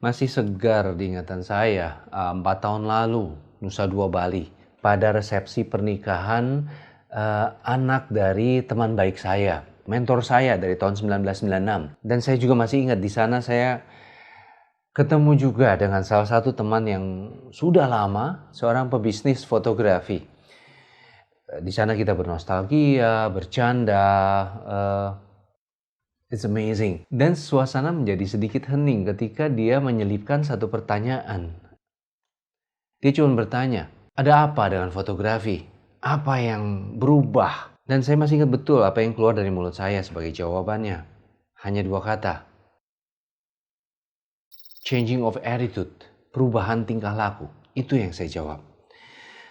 Masih segar di ingatan saya, 4 tahun lalu, Nusa Dua Bali, pada resepsi pernikahan, anak dari teman baik saya, mentor saya dari tahun 1996. Dan saya juga masih ingat di sana saya ketemu juga dengan salah satu teman yang sudah lama, seorang pebisnis fotografi. Di sana kita bernostalgia, bercanda, it's amazing. Dan suasana menjadi sedikit hening ketika dia menyelipkan satu pertanyaan. Dia cuma bertanya, ada apa dengan fotografi? Apa yang berubah? Dan saya masih ingat betul apa yang keluar dari mulut saya sebagai jawabannya. Hanya 2 kata. Changing of attitude. Perubahan tingkah laku. Itu yang saya jawab.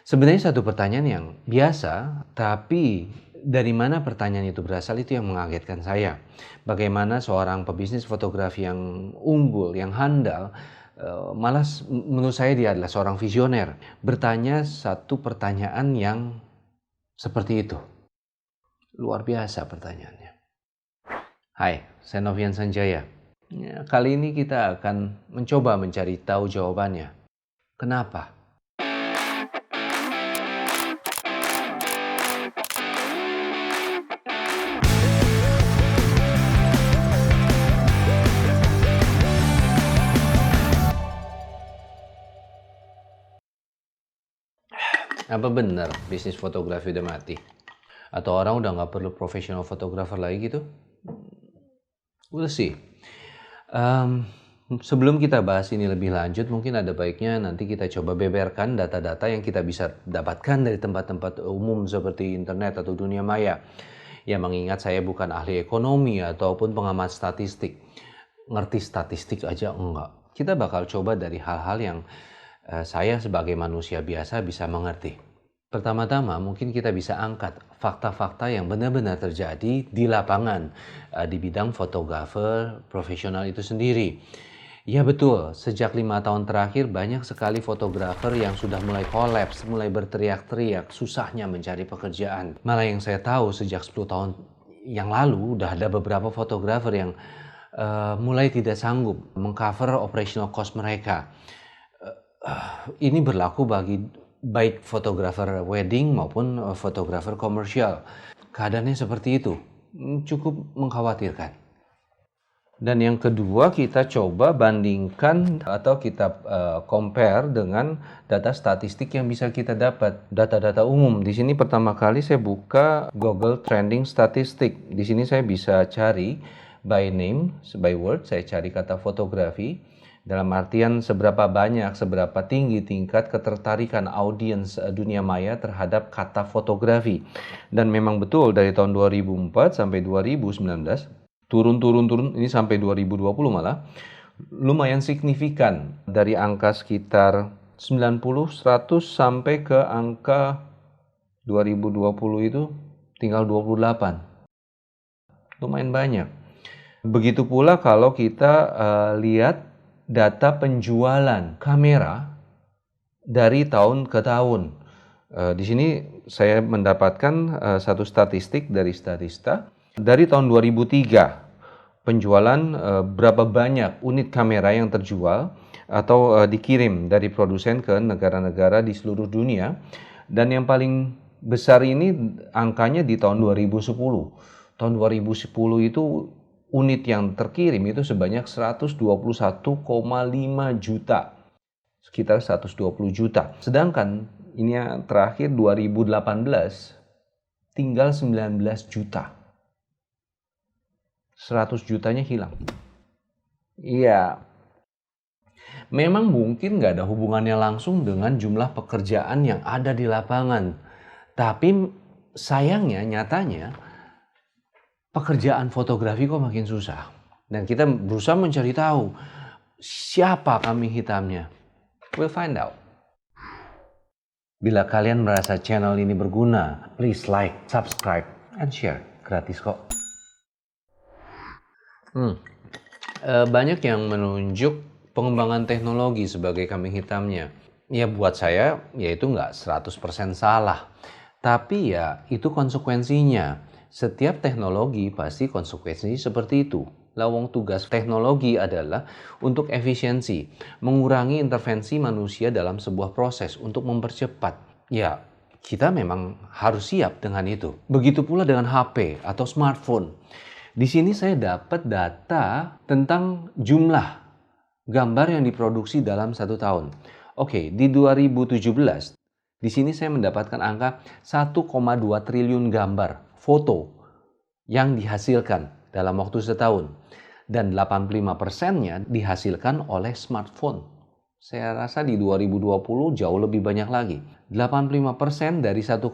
Sebenarnya satu pertanyaan yang biasa, tapi dari mana pertanyaan itu berasal itu yang mengagetkan saya. Bagaimana seorang pebisnis fotografi yang unggul, yang handal, malah menurut saya dia adalah seorang visioner, bertanya satu pertanyaan yang seperti itu. Luar biasa pertanyaannya. Hai, saya Novian Sanjaya. Ya, kali ini kita akan mencoba mencari tahu jawabannya. Kenapa? Apa benar bisnis fotografi udah mati? Atau orang udah nggak perlu profesional fotografer lagi gitu? We'll see. Sebelum kita bahas ini lebih lanjut, mungkin ada baiknya nanti kita coba beberkan data-data yang kita bisa dapatkan dari tempat-tempat umum seperti internet atau dunia maya. Ya, mengingat saya bukan ahli ekonomi ataupun pengamat statistik. Ngerti statistik aja enggak. Kita bakal coba dari hal-hal yang saya sebagai manusia biasa bisa mengerti. Pertama-tama mungkin kita bisa angkat fakta-fakta yang benar-benar terjadi di lapangan di bidang fotografer profesional itu sendiri. Ya betul, sejak 5 tahun terakhir banyak sekali fotografer yang sudah mulai kolaps, mulai berteriak-teriak, susahnya mencari pekerjaan. Malah yang saya tahu sejak 10 tahun yang lalu udah ada beberapa fotografer yang mulai tidak sanggup mengcover operational cost mereka. Ini berlaku bagi baik fotografer wedding maupun fotografer komersial. Keadaannya seperti itu, cukup mengkhawatirkan. Dan yang kedua kita coba bandingkan atau kita compare dengan data statistik yang bisa kita dapat, data-data umum. Di sini pertama kali saya buka Google Trending Statistik. Di sini saya bisa cari by name, by word, saya cari kata fotografi. Dalam artian seberapa banyak, seberapa tinggi tingkat ketertarikan audiens dunia maya terhadap kata fotografi. Dan memang betul dari tahun 2004 sampai 2019, turun, ini sampai 2020 malah, lumayan signifikan. Dari angka sekitar 90, 100 sampai ke angka 2020 itu tinggal 28. Lumayan banyak. Begitu pula kalau kita lihat data penjualan kamera dari tahun ke tahun. Di sini saya mendapatkan satu statistik dari Statista. Dari tahun 2003, penjualan berapa banyak unit kamera yang terjual atau dikirim dari produsen ke negara-negara di seluruh dunia. Dan yang paling besar ini angkanya di tahun 2010. Tahun 2010 itu unit yang terkirim itu sebanyak 121,5 juta. Sekitar 120 juta. Sedangkan ini yang terakhir 2018 tinggal 19 juta. 100 jutanya hilang. Iya. Memang mungkin nggak ada hubungannya langsung dengan jumlah pekerjaan yang ada di lapangan. Tapi sayangnya, nyatanya, pekerjaan fotografi kok makin susah. Dan kita berusaha mencari tahu siapa kambing hitamnya. We'll find out. Bila kalian merasa channel ini berguna, please like, subscribe, and share. Gratis kok. Banyak yang menunjuk pengembangan teknologi sebagai kambing hitamnya. Ya buat saya, ya itu nggak 100% salah. Tapi ya itu konsekuensinya. Setiap teknologi pasti konsekuensinya seperti itu. Lawang tugas teknologi adalah untuk efisiensi, mengurangi intervensi manusia dalam sebuah proses untuk mempercepat. Ya, kita memang harus siap dengan itu. Begitu pula dengan HP atau smartphone. Di sini saya dapat data tentang jumlah gambar yang diproduksi dalam 1 tahun. Oke, di 2017, di sini saya mendapatkan angka 1,2 triliun gambar foto yang dihasilkan dalam waktu setahun. Dan 85%-nya dihasilkan oleh smartphone. Saya rasa di 2020 jauh lebih banyak lagi. 85% dari 1,2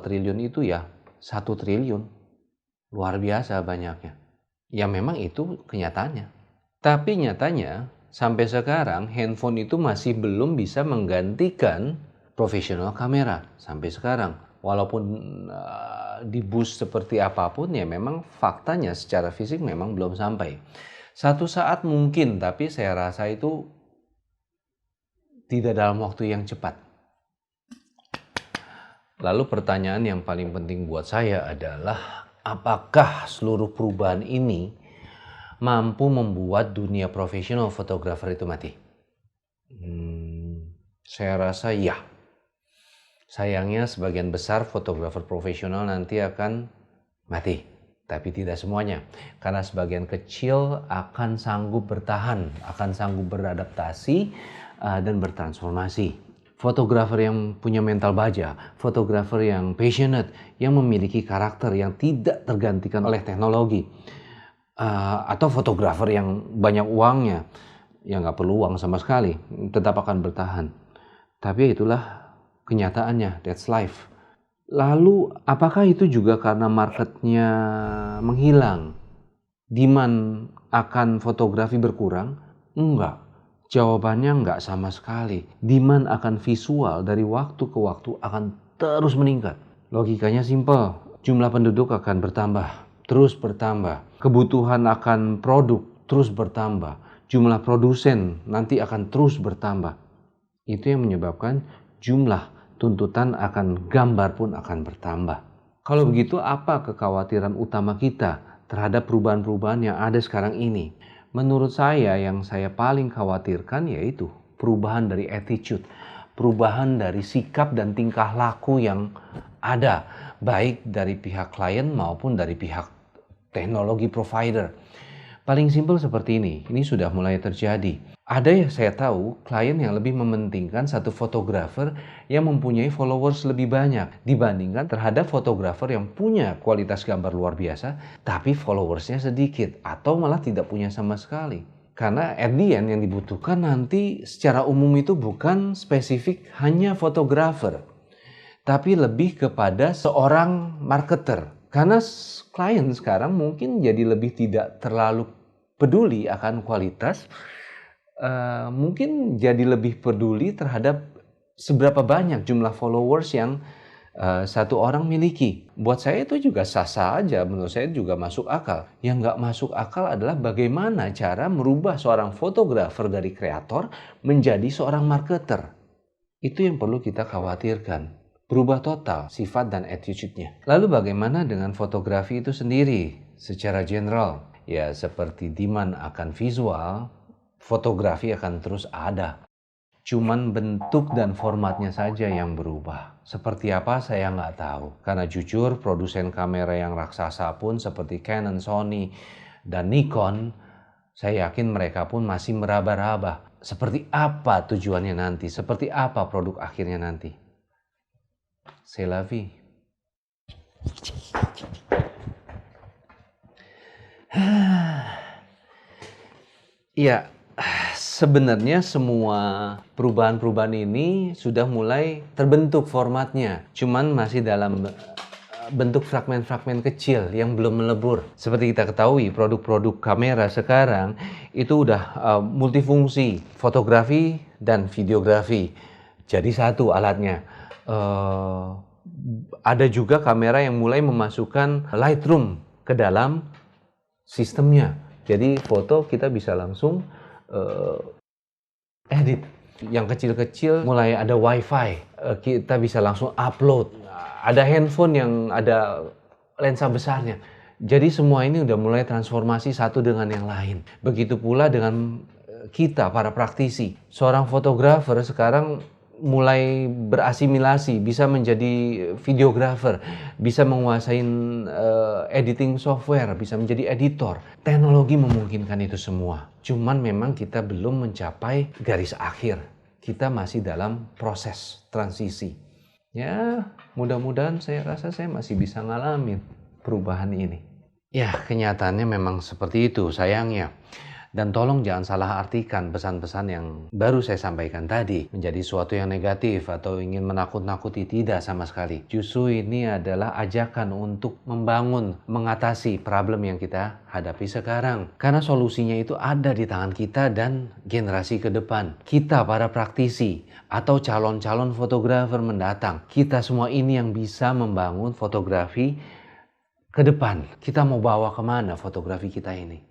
triliun itu ya 1 triliun. Luar biasa banyaknya. Ya memang itu kenyataannya. Tapi nyatanya sampai sekarang handphone itu masih belum bisa menggantikan profesional kamera. Sampai sekarang. Walaupun di boost seperti apapun ya memang faktanya secara fisik memang belum sampai. Satu saat mungkin, tapi saya rasa itu tidak dalam waktu yang cepat. Lalu pertanyaan yang paling penting buat saya adalah apakah seluruh perubahan ini mampu membuat dunia profesional fotografer itu mati? Saya rasa ya. Sayangnya sebagian besar fotografer profesional nanti akan mati, tapi tidak semuanya. Karena sebagian kecil akan sanggup bertahan, akan sanggup beradaptasi dan bertransformasi. Fotografer yang punya mental baja, fotografer yang passionate, yang memiliki karakter yang tidak tergantikan oleh teknologi. Atau fotografer yang banyak uangnya, yang nggak perlu uang sama sekali, tetap akan bertahan. Tapi itulah kenyataannya, that's life. Lalu apakah itu juga karena marketnya menghilang? Demand akan fotografi berkurang? Enggak. Jawabannya enggak sama sekali. Demand akan visual dari waktu ke waktu akan terus meningkat. Logikanya simpel. Jumlah penduduk akan bertambah, terus bertambah. Kebutuhan akan produk terus bertambah. Jumlah produsen nanti akan terus bertambah. Itu yang menyebabkan jumlah tuntutan akan gambar pun akan bertambah. Kalau begitu, apa kekhawatiran utama kita terhadap perubahan-perubahan yang ada sekarang ini? Menurut saya, yang saya paling khawatirkan yaitu perubahan dari attitude, perubahan dari sikap dan tingkah laku yang ada, baik dari pihak klien maupun dari pihak teknologi provider. Paling simpel seperti ini sudah mulai terjadi. Ada yang saya tahu klien yang lebih mementingkan satu fotografer yang mempunyai followers lebih banyak dibandingkan terhadap fotografer yang punya kualitas gambar luar biasa tapi followersnya sedikit atau malah tidak punya sama sekali. Karena at the end yang dibutuhkan nanti secara umum itu bukan spesifik hanya fotografer, tapi lebih kepada seorang marketer. Karena klien sekarang mungkin jadi lebih tidak terlalu peduli akan kualitas, mungkin jadi lebih peduli terhadap seberapa banyak jumlah followers yang satu orang miliki. Buat saya itu juga sah-sah aja, menurut saya juga masuk akal. Yang nggak masuk akal adalah bagaimana cara merubah seorang fotografer dari kreator menjadi seorang marketer. Itu yang perlu kita khawatirkan. Berubah total sifat dan attitude-nya. Lalu bagaimana dengan fotografi itu sendiri secara general? Ya seperti demand akan visual, fotografi akan terus ada. Cuman bentuk dan formatnya saja yang berubah. Seperti apa saya nggak tahu. Karena jujur produsen kamera yang raksasa pun seperti Canon, Sony, dan Nikon, saya yakin mereka pun masih meraba-raba. Seperti apa tujuannya nanti? Seperti apa produk akhirnya nanti? C'est la vie. Ya, sebenarnya semua perubahan-perubahan ini sudah mulai terbentuk formatnya. Cuman masih dalam bentuk fragmen-fragmen kecil yang belum melebur. Seperti kita ketahui, produk-produk kamera sekarang itu udah multifungsi, fotografi dan videografi. Jadi satu alatnya. Ada juga kamera yang mulai memasukkan Lightroom ke dalam sistemnya. Jadi foto kita bisa langsung edit. Yang kecil-kecil mulai ada wifi, kita bisa langsung upload. Ada handphone yang ada lensa besarnya. Jadi semua ini udah mulai transformasi satu dengan yang lain. Begitu pula dengan kita, para praktisi. Seorang fotografer sekarang mulai berasimilasi, bisa menjadi videographer, bisa menguasai editing software, bisa menjadi editor. Teknologi memungkinkan itu semua. Cuman memang kita belum mencapai garis akhir. Kita masih dalam proses transisi. Ya, mudah-mudahan saya rasa saya masih bisa ngalamin perubahan ini. Ya, kenyataannya memang seperti itu, sayangnya. Dan tolong jangan salah artikan pesan-pesan yang baru saya sampaikan tadi menjadi suatu yang negatif atau ingin menakut-nakuti, tidak sama sekali. Justru ini adalah ajakan untuk membangun, mengatasi problem yang kita hadapi sekarang. Karena solusinya itu ada di tangan kita dan generasi ke depan. Kita para praktisi atau calon-calon fotografer mendatang. Kita semua ini yang bisa membangun fotografi ke depan. Kita mau bawa kemana fotografi kita ini?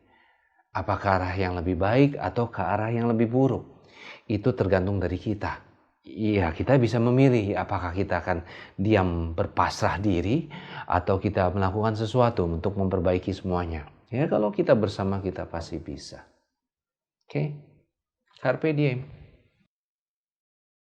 Apa ke arah yang lebih baik atau ke arah yang lebih buruk? Itu tergantung dari kita. Iya, kita bisa memilih apakah kita akan diam berpasrah diri atau kita melakukan sesuatu untuk memperbaiki semuanya. Ya, kalau kita bersama kita pasti bisa. Oke? Carpe diem.